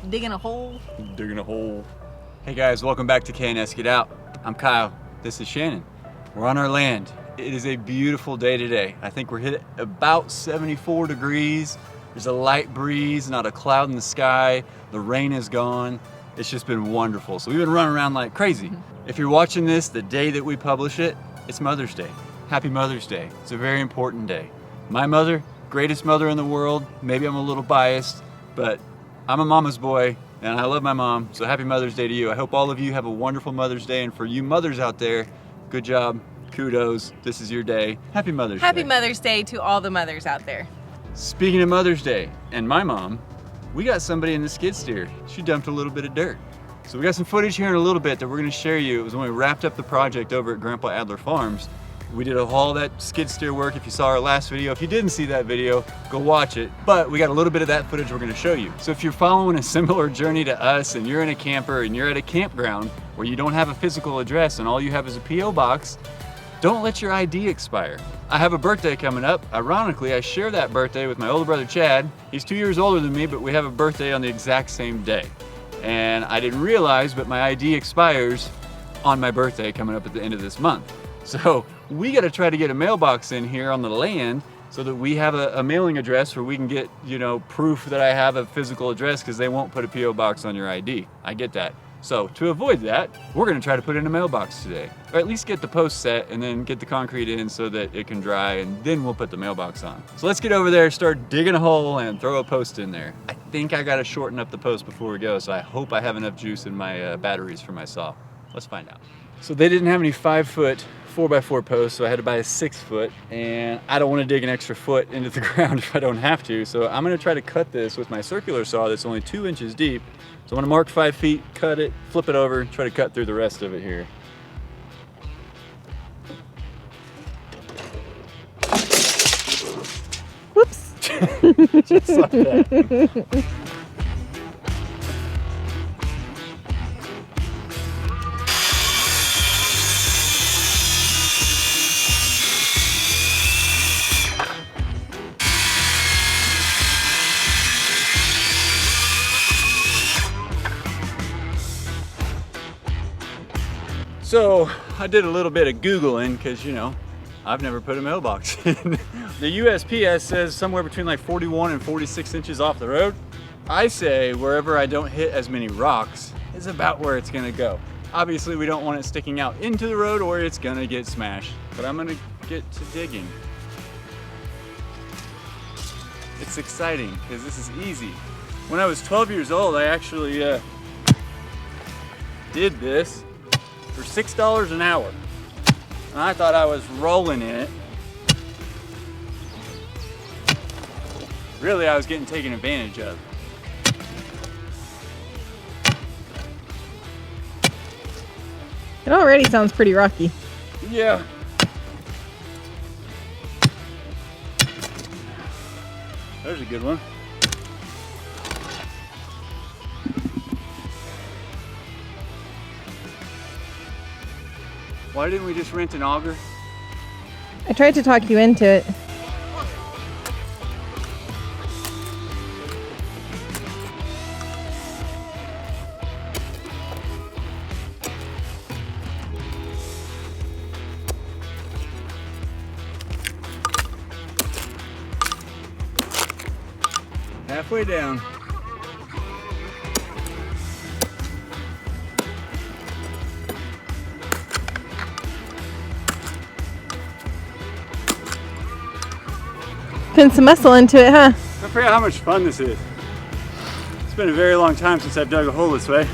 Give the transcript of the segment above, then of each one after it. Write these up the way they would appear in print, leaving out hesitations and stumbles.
Digging a hole. Digging a hole. Hey guys, welcome back to K&S Get Out. I'm Kyle. This is Shannon. We're on our land. It is a beautiful day today. I think we're hit about 74 degrees. There's a light breeze, not a cloud in the sky. The rain is gone. It's just been wonderful. So we've been running around like crazy. If you're watching this the day that we publish it, it's Mother's Day. Happy Mother's Day. It's a very important day. My mother, greatest mother in the world. Maybe I'm a little biased, but I'm a mama's boy and I love my mom. So happy Mother's Day to you. I hope all of you have a wonderful Mother's Day. And for you mothers out there, good job, kudos. This is your day. Happy Mother's Day. Happy Mother's Day to all the mothers out there. Speaking of Mother's Day and my mom, we got somebody in the skid steer. She dumped a little bit of dirt. So we got some footage here in a little bit that we're gonna share you. It was when we wrapped up the project over at Grandpa Adler Farms. We did all that skid steer work. If you saw our last video, if you didn't see that video, go watch it. But we got a little bit of that footage we're gonna show you. So if you're following a similar journey to us and you're in a camper and you're at a campground where you don't have a physical address and all you have is a P.O. box, don't let your ID expire. I have a birthday coming up. Ironically, I share that birthday with my older brother, Chad. He's 2 years older than me, but we have a birthday on the exact same day. And I didn't realize, but my ID expires on my birthday coming up at the end of this month. So we gotta try to get a mailbox in here on the land so that we have a mailing address where we can get, proof that I have a physical address, because they won't put a P.O. box on your ID. I get that. So to avoid that, we're gonna try to put in a mailbox today, or at least get the post set and then get the concrete in so that it can dry, and then we'll put the mailbox on. So let's get over there, start digging a hole and throw a post in there. I think I gotta shorten up the post before we go, so I hope I have enough juice in my batteries for my saw. Let's find out. So they didn't have any 5-foot 4x4 posts, so I had to buy a 6-foot, and I don't want to dig an extra foot into the ground if I don't have to. So I'm going to try to cut this with my circular saw that's only 2 inches deep. So I'm going to mark 5 feet, cut it, flip it over, try to cut through the rest of it here. Whoops. Just like that. So I did a little bit of Googling because, I've never put a mailbox in. The USPS says somewhere between like 41 and 46 inches off the road. I say wherever I don't hit as many rocks is about where it's gonna go. Obviously we don't want it sticking out into the road or it's gonna get smashed, but I'm gonna get to digging. It's exciting because this is easy. When I was 12 years old, I actually did this for $6 an hour. And I thought I was rolling in it. Really, I was getting taken advantage of. It already sounds pretty rocky. Yeah. There's a good one. Why didn't we just rent an auger? I tried to talk you into it. Halfway down. Putting some muscle into it, huh? I forget how much fun this is. It's been a very long time since I've dug a hole this way.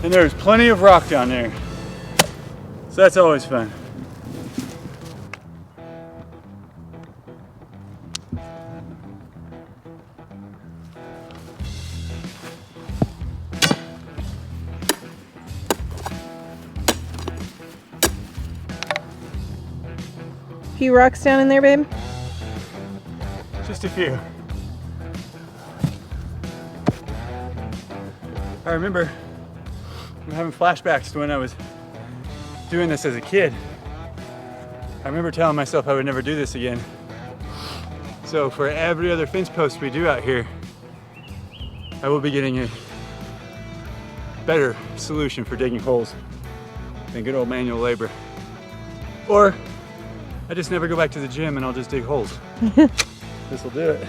And there's plenty of rock down there. So that's always fun. Few rocks down in there, babe? Just a few. I remember I'm having flashbacks to when I was doing this as a kid. I remember telling myself I would never do this again. So for every other fence post we do out here, I will be getting a better solution for digging holes than good old manual labor. Or I just never go back to the gym and I'll just dig holes. This will do it.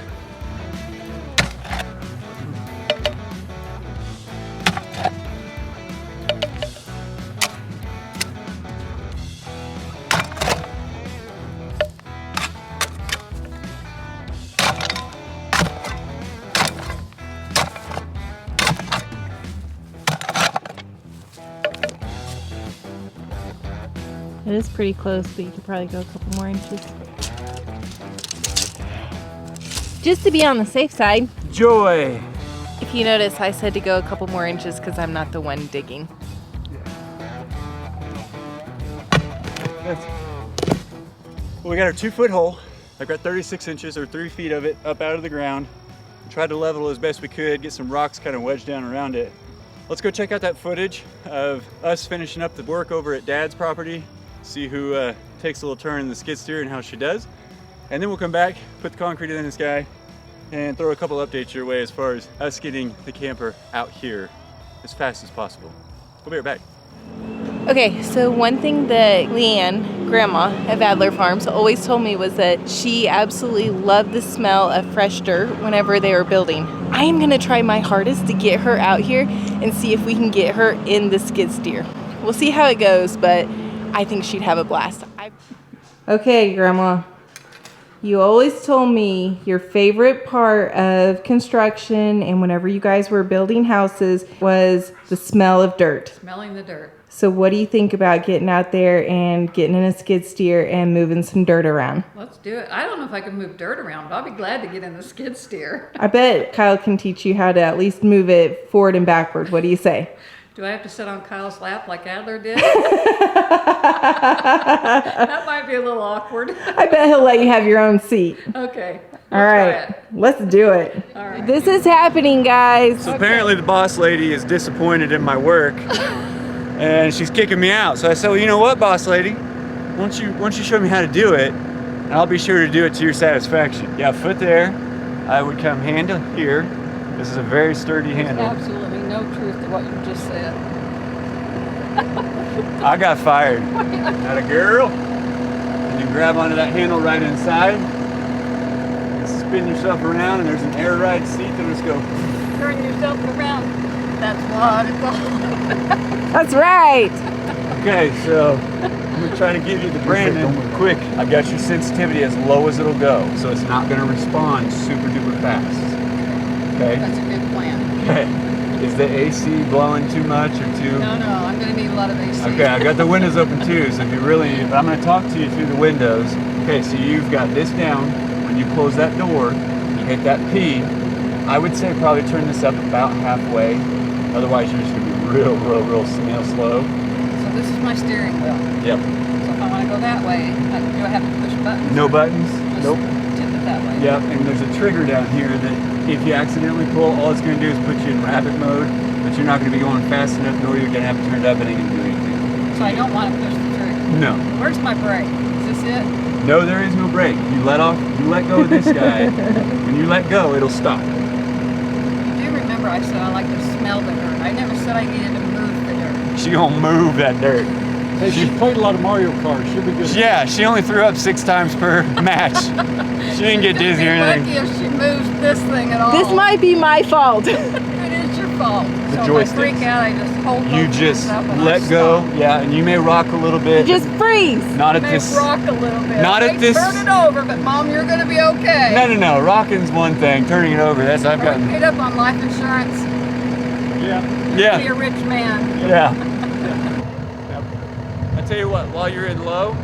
It is pretty close, but you could probably go a couple more inches. Just to be on the safe side. Joy! If you notice, I said to go a couple more inches because I'm not the one digging. Well, we got our 2-foot hole. I've got 36 inches or 3 feet of it up out of the ground. Tried to level it as best we could, get some rocks kind of wedged down around it. Let's go check out that footage of us finishing up the work over at Dad's property. See who takes a little turn in the skid steer and how she does. And then we'll come back, put the concrete in this guy, and throw a couple updates your way as far as us getting the camper out here as fast as possible. We'll be right back. Okay, so one thing that Leanne, Grandma of Adler Farms, always told me was that she absolutely loved the smell of fresh dirt whenever they were building. I am gonna try my hardest to get her out here and see if we can get her in the skid steer. We'll see how it goes, but I think she'd have a blast. Okay, Grandma. You always told me your favorite part of construction and whenever you guys were building houses was the smell of dirt. Smelling the dirt. So what do you think about getting out there and getting in a skid steer and moving some dirt around? Let's do it. I don't know if I can move dirt around, but I'll be glad to get in the skid steer. I bet Kyle can teach you how to at least move it forward and backward. What do you say? Do I have to sit on Kyle's lap like Adler did? That might be a little awkward. I bet he'll let you have your own seat. Okay. All right, let's do it. All right. This is happening, guys. So apparently the boss lady is disappointed in my work and she's kicking me out. So I said, well, you know what, boss lady? Why don't you show me how to do it and I'll be sure to do it to your satisfaction. Yeah, foot there. I would come handle here. This is a very sturdy handle. Absolutely no truth to what you just said. I got fired. Not a girl. And you grab onto that handle right inside. And spin yourself around and there's an air ride seat that'll just go. Turn yourself around. That's what it's all. That's right. Okay, so I'm gonna try to give you the Brandon quick. I've got your sensitivity as low as it'll go, so it's not gonna respond super duper fast. Okay? That's a good plan. Okay. Is the AC blowing too much or too? No, I'm going to need a lot of AC. Okay, I got the windows open too, so if I'm going to talk to you through the windows. Okay, so you've got this down. When you close that door, you hit that P. I would say probably turn this up about halfway. Otherwise, you're just going to be real slow. So this is my steering wheel. Yep. So if I want to go that way, do I have to push buttons? No buttons? Just Nope. tip it that way. Yep, and there's a trigger down here that if you accidentally pull, all it's going to do is put you in rapid mode, but you're not going to be going fast enough, nor you're going to have to turn it up and it ain't going to do anything. So I don't want to push the trigger. No. Where's my brake? Is this it? No, there is no brake. You let go of this guy. When you let go, it'll stop. You do remember I said I like to smell the dirt. I never said I needed to move the dirt. She gonna move that dirt. Hey, she's played a lot of Mario Kart. She'll be good. Yeah, she only threw up 6 times per match. She didn't get dizzy or Lucky anything. if she moves this thing at all. This might be my fault. It is your fault. The So joysticks. if I freak out, I just hold You both just hands up and let I go. stop. Yeah, and you may rock a little bit. Just freeze. Not at May this. rock a little bit. Not I at this- Turn it over, but Mom, you're going to be okay. No. Rocking's one thing. Turning it over, that's I've Are gotten. we paid up on life insurance? Yeah. Be Yeah. a rich man. Yeah. I tell you what, while you're in low,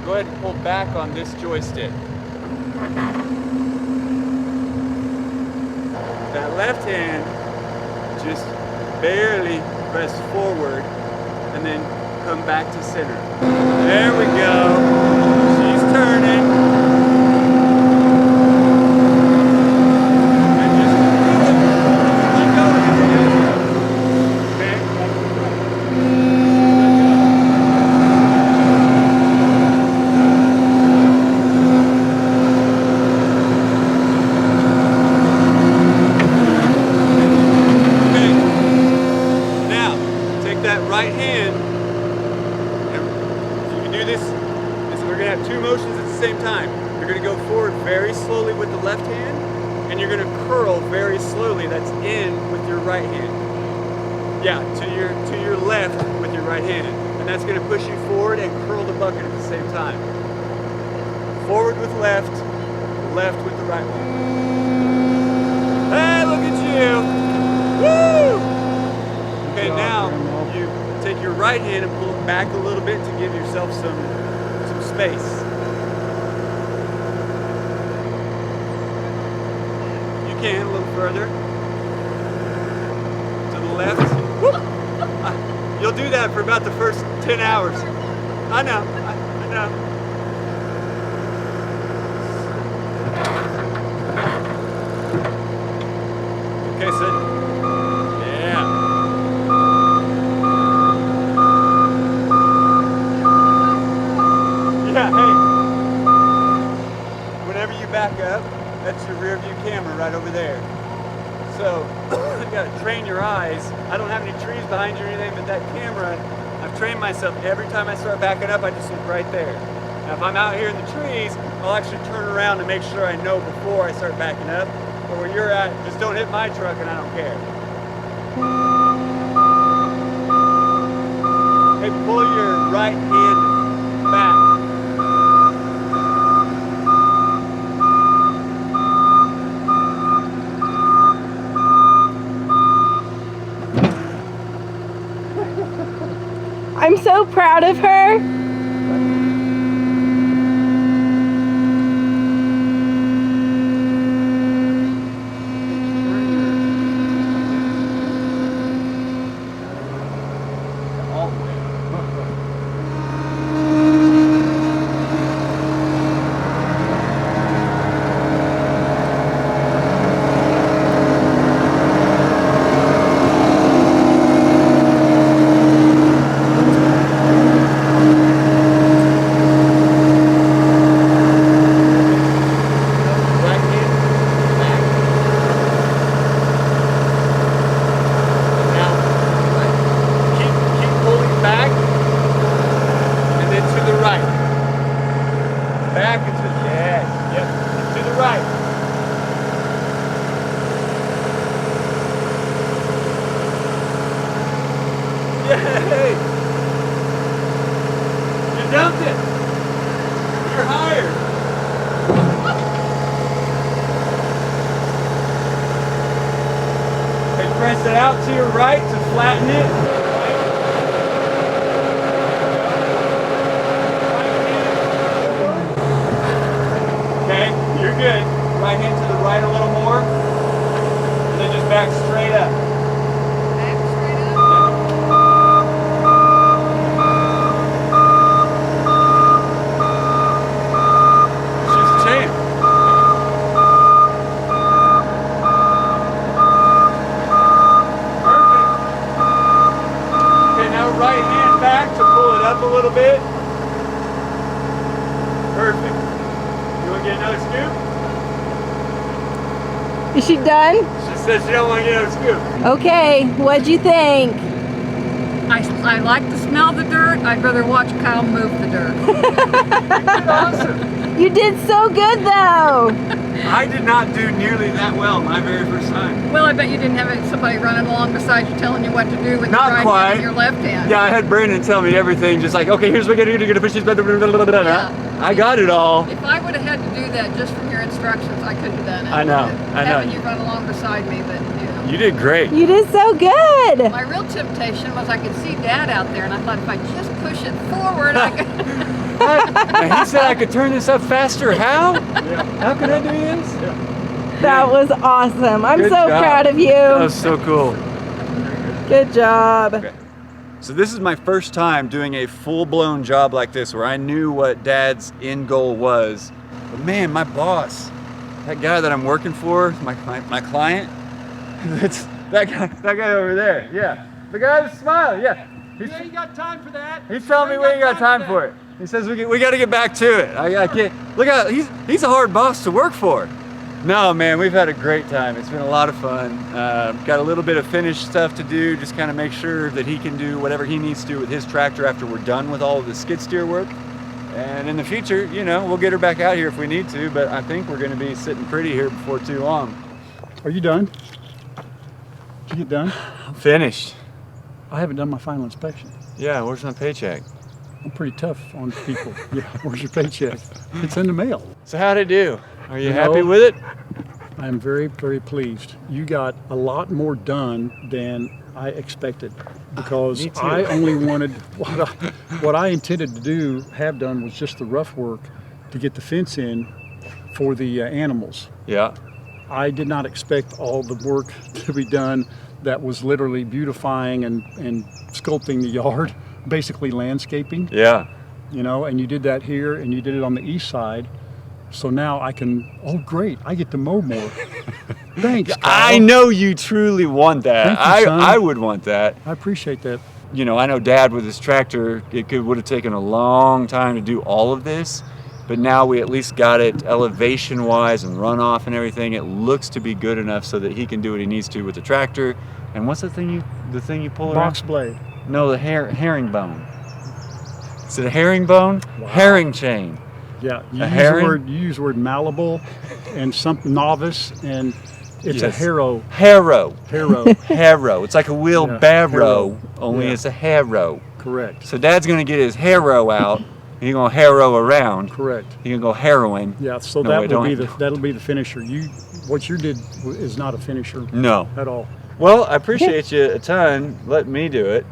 go ahead and pull back on this joystick. That left hand, just barely press forward and then come back to center. There we go. She's turning. And just keep going. Okay? and you're gonna curl very slowly. That's in with your right hand. Yeah, to your left with your right hand. And that's gonna push you forward and curl the bucket at the same time. Forward with left, left with the right one. Hey, look at you! Woo! Okay, now you take your right hand and pull it back a little bit to give yourself some space. You can a little further. To the left. You'll do that for about the first 10 hours. I know, I know. Okay, so, yeah. Yeah, hey. Whenever you back up, that's your rear view camera right over there. So, you gotta train your eyes. I don't have any trees behind you or anything, but that camera, I've trained myself every time I start backing up, I just look right there. Now, if I'm out here in the trees, I'll actually turn around to make sure I know before I start backing up. But where you're at, just don't hit my truck and I don't care. Hey, pull your right hand back. I'm so proud of her. Yay! You dumped it! You're hired! Okay, press it out to your right to flatten it. Okay, you're good. Right hand to the right a little more. And then just back straight up. Back straight up. She's a champ. Perfect. Okay, now right hand back to pull it up a little bit. Perfect. You want to get another scoop? Is she done? She said she don't want to get another scoop. Okay, what'd you think? I like the smell of the dirt. I'd rather watch Kyle move the dirt. Awesome. You did so good though. I did not do nearly that well my very first time. Well, I bet you didn't have somebody running along beside you telling you what to do with Not your right quite. hand and your left hand. Yeah, I had Brandon tell me everything, just like, okay, here's what you're gonna push these. Yeah. I got it all. If I would have had to do that just from your instructions, I couldn't have done it. I know. Having you run along beside me, but you know. You did great. You did so good. My real temptation was I could see Dad out there, and I thought if I just push it forward, I could. And he said I could turn this up faster. How? How can I do this? That was awesome. I'm Good so job. proud of That you. was so cool. Good job. Okay. So this is my first time doing a full-blown job like this where I knew what Dad's end goal was. But man, my boss, that guy that I'm working for, my client, that's that guy over there. Yeah. The guy that's smiling, yeah. You ain't got time for that. He's telling me we ain't got time for it. He says we got to get back to it. I can't. Look out, he's a hard boss to work for. No, man, we've had a great time. It's been a lot of fun. Got a little bit of finished stuff to do, just kind of make sure that he can do whatever he needs to do with his tractor after we're done with all of the skid steer work. And in the future, you know, we'll get her back out here if we need to, but I think we're going to be sitting pretty here before too long. Are you done? Did you get done? I'm finished. I haven't done my final inspection. Yeah, where's my paycheck? I'm pretty tough on people. Yeah, where's your paycheck? It's in the mail. So how'd it do? Are you You happy know- with it? I am very, very pleased. You got a lot more done than I expected because Me too. I only wanted what I intended to have done was just the rough work to get the fence in for the animals. Yeah. I did not expect all the work to be done that was literally beautifying and sculpting the yard, basically landscaping, Yeah. you know, and you did that here and you did it on the east side. So now I can, oh great, I get to mow more. Thanks, Kyle. I know you truly want that. Thank you, son. I would want that. I appreciate that. You know, I know Dad with his tractor, would have taken a long time to do all of this, but now we at least got it elevation-wise and runoff and everything. It looks to be good enough so that he can do what he needs to with the tractor. And what's the thing you pull around? Box blade. No, the herringbone. Is it a herringbone? Wow. Herring chain. Yeah, you herring? use the word malleable and some novice, and it's a Yes. harrow. Harrow. Harrow. It's like a wheelbarrow, harrow. only Yeah. it's a harrow. Correct. So Dad's gonna get his harrow out, and he's gonna harrow around. Correct. He's gonna go harrowing. Yeah. So No, that wait, will don't- be that'll be the finisher. What you did is not a finisher No. at all. Well, I appreciate you a ton letting me do it.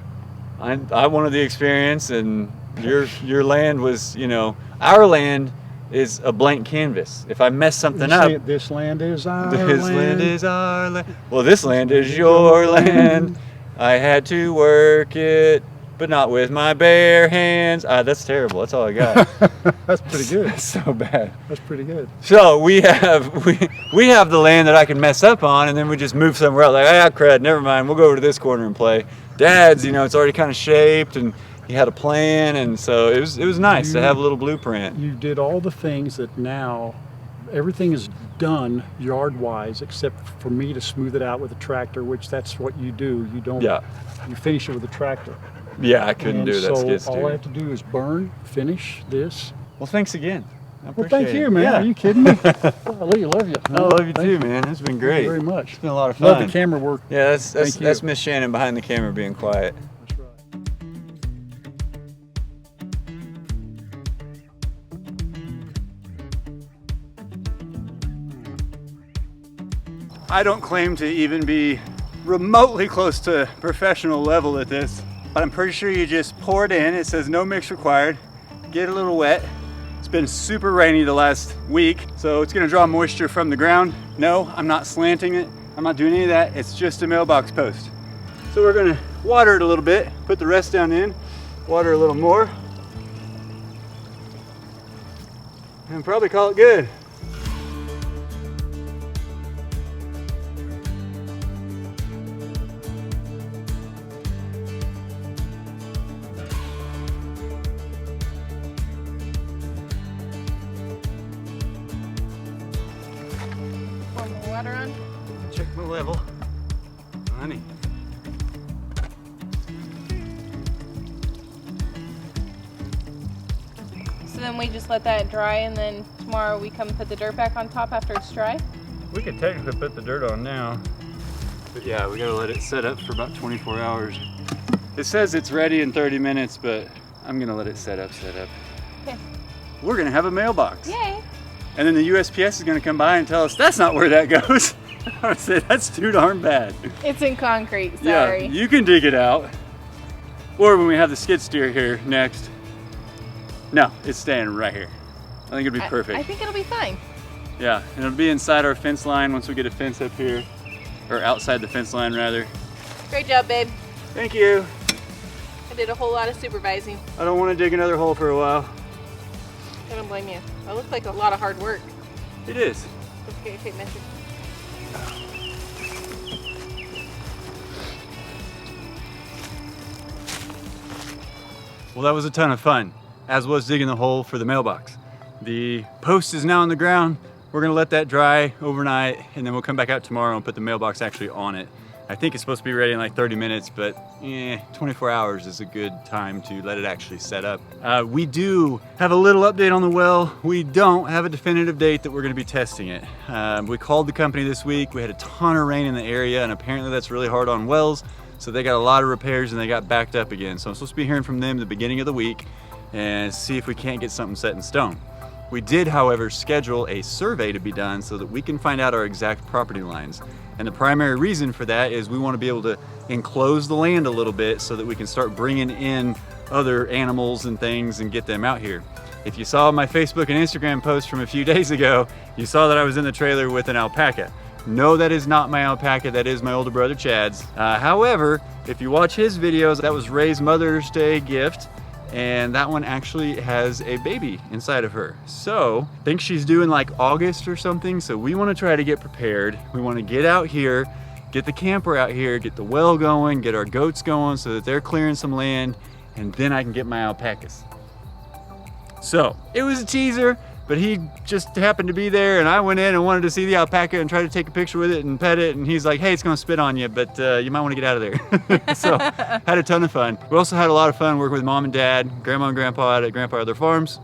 I wanted the experience, and your land was, you know, our land is a blank canvas. If I mess something You up, say it, this land is our this land. land is our land. Well, this land is your land. I had to work it, but not with my bare hands. That's terrible. That's all I got. That's pretty good. That's so bad. That's pretty good. So we have the land that I can mess up on, and then we just move somewhere else. Like, crud, never mind. We'll go over to this corner and play. Dad's, you know, it's already kind of shaped, and he had a plan, and so it was nice to have a little blueprint. You did all the things that now everything is done yard wise except for me to smooth it out with a tractor, which that's what you do. You don't. Yeah. You finish it with a tractor. Yeah, I couldn't And do that so skid steer. all I have to do is finish this. Well, thanks again. I Well, appreciate thank you, it. man. Yeah. Are you kidding me? I love you. I love you Thank too, man. It's been great. Thank you very much. It's been a lot of Love fun. the camera work. Yeah, Thank you. that's Miss Shannon behind the camera being quiet. That's right. I don't claim to even be remotely close to professional level at this, but I'm pretty sure you just pour it in. It says no mix required. Get a little wet. It's been super rainy the last week, so it's gonna draw moisture from the ground. No, I'm not slanting it. I'm not doing any of that. It's just a mailbox post. So we're gonna water it a little bit, put the rest down in, water a little more, and probably call it good. Pour more water on. Check my level. Honey. So then we just let that dry, and then tomorrow we come put the dirt back on top after it's dry. We could technically put the dirt on now. But yeah, we gotta let it set up for about 24 hours. It says it's ready in 30 minutes, but I'm gonna let it set up. Okay. We're gonna have a mailbox. Yay! And then the USPS is gonna come by and tell us that's not where that goes. I would say that's too darn bad. It's in concrete. Sorry. Yeah, you can dig it out. Or when we have the skid steer here next. No, it's staying right here. I think it'd be perfect. I think it'll be fine. Yeah, and it'll be inside our fence line once we get a fence up here. Or outside the fence line, rather. Great job, babe. Thank you. I did a whole lot of supervising. I don't want to dig another hole for a while. I don't blame you. That looks like a lot of hard work. It is. Okay, take measure. Well, that was a ton of fun, as was digging the hole for the mailbox. The post is now on the ground. We're gonna let that dry overnight, and then we'll come back out tomorrow and put the mailbox actually on it. I think it's supposed to be ready in like 30 minutes, but 24 hours is a good time to let it actually set up. We do have a little update on the well. We don't have a definitive date that we're gonna be testing it. We called the company this week. We had a ton of rain in the area, and apparently that's really hard on wells. So they got a lot of repairs and they got backed up again. So I'm supposed to be hearing from them at the beginning of the week and see if we can't get something set in stone. We did, however, schedule a survey to be done so that we can find out our exact property lines. And the primary reason for that is we want to be able to enclose the land a little bit so that we can start bringing in other animals and things and get them out here. If you saw my Facebook and Instagram post from a few days ago, you saw that I was in the trailer with an alpaca. No, that is not my alpaca, that is my older brother Chad's. However, if you watch his videos, that was Ray's Mother's Day gift, and that one actually has a baby inside of her. So, I think she's due in like August or something, so we wanna try to get prepared. We wanna get out here, get the camper out here, get the well going, get our goats going so that they're clearing some land, and then I can get my alpacas. So, it was a teaser, but he just happened to be there, and I went in and wanted to see the alpaca and try to take a picture with it and pet it, and he's like, hey, it's gonna spit on you, but you might wanna get out of there. So, had a ton of fun. We also had a lot of fun working with Mom and Dad, Grandma and Grandpa at Grandpa Adler Farms.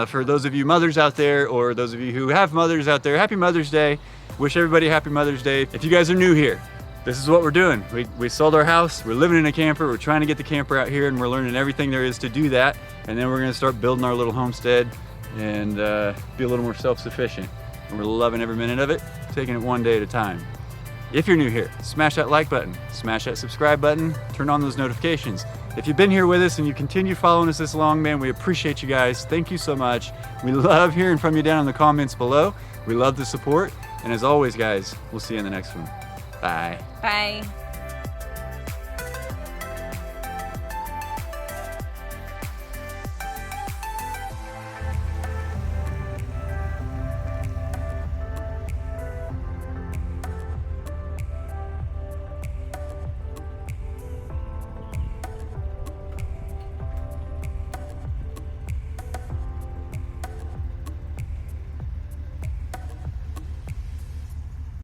For those of you mothers out there, or those of you who have mothers out there, happy Mother's Day. Wish everybody a happy Mother's Day. If you guys are new here, this is what we're doing. We sold our house, we're living in a camper, we're trying to get the camper out here, and we're learning everything there is to do that, and then we're gonna start building our little homestead and be a little more self-sufficient. And we're loving every minute of it, taking it one day at a time. If you're new here, smash that like button, smash that subscribe button, turn on those notifications. If you've been here with us and you continue following us this long, man, we appreciate you guys. Thank you so much. We love hearing from you down in the comments below. We love the support. And as always, guys, we'll see you in the next one. Bye. Bye.